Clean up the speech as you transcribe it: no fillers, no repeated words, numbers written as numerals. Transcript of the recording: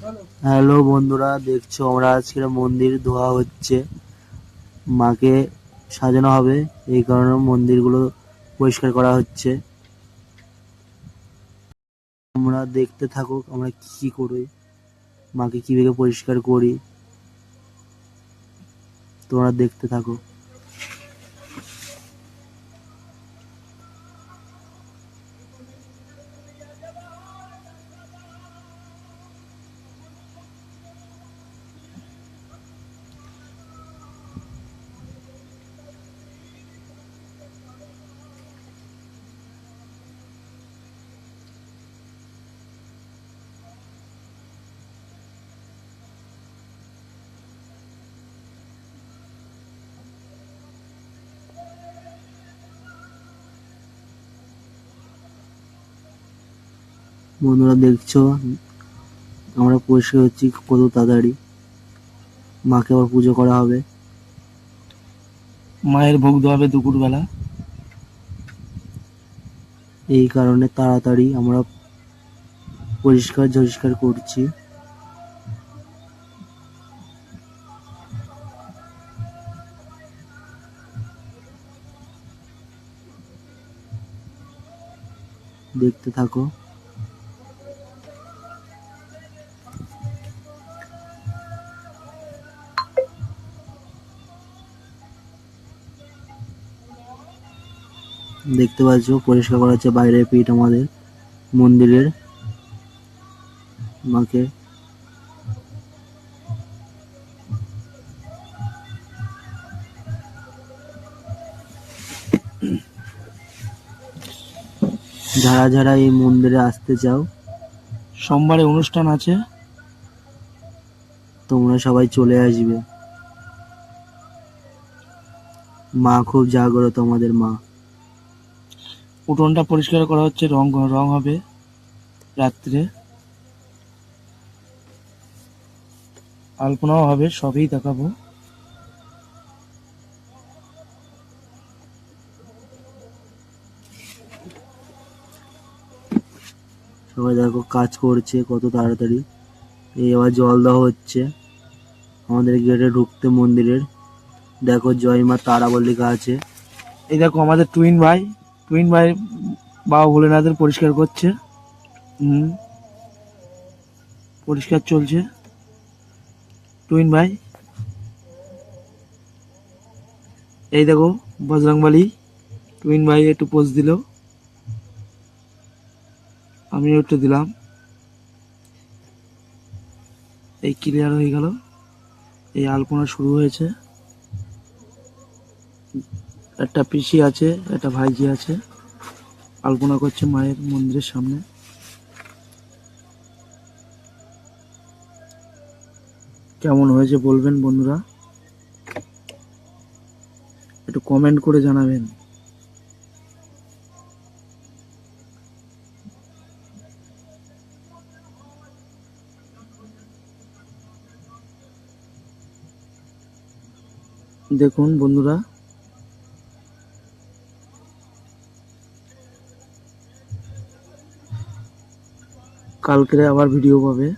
Hello বন্ধুরা, দেখছো আমরা আজকের মন্দির ধোয়া হচ্ছে, মাকে সাজানো হবে, এই কারণে মন্দিরগুলো পরিষ্কার করা হচ্ছে। তোমরা দেখতে থাকো আমরা কি করি, মাকে কিভাবে পরিষ্কার করি, তোমরা দেখতে থাকো। বন্ধুরা দেখছো আমরা পরিষ্কার হচ্ছি কত তাড়াতাড়ি, মাকে আবার পুজো করা হবে, মায়ের ভোগ দেওয়া হবে দুপুরবেলা। এই কারণে তাড়াতাড়ি আমরা পরিষ্কার করছি। দেখতে থাকো। দেখতে পাচ্ছ পরিষ্কার করা হচ্ছে বাইরের পিঠ আমাদের মন্দিরের, মাকে যারা যারা এই মন্দিরে আসতে চাও সোমবারে অনুষ্ঠান আছে, তোমরা সবাই চলে আসবে। মা খুব জাগ্রত, আমাদের মা। উঠোনটা পরিষ্কার করা হচ্ছে, রং হবে রাত্রে, আলপনাও হবে, সবই দেখাবো। সবাই দেখো কাজ করছে কত তাড়াতাড়ি। এই আবার জল দেওয়া হচ্ছে আমাদের গেটে ঢুকতে মন্দিরের। দেখো জয় মা তারা বলে লেখা আছে। এই দেখো আমাদের টুইন ভাই বাবা ভোলেনাথের পরিষ্কার করছে। পরিষ্কার চলছে। টুইন ভাই, এই দেখো বজরংবলী, টুইন ভাই একটু পোজ দিল, আমিও একটু দিলাম। এই ক্লিয়ার হয়ে গেল। এই আলপনা শুরু হয়েছে। একটা পিসি আছে, একটা ভাইজি আছে, আলপনা করছে মায়ের মন্দিরের সামনে। কেমন হয়েছে বলবেন বন্ধুরা, একটু কমেন্ট করে জানাবেন। দেখুন বন্ধুরা, কালকে আবার ভিডিও পাবে।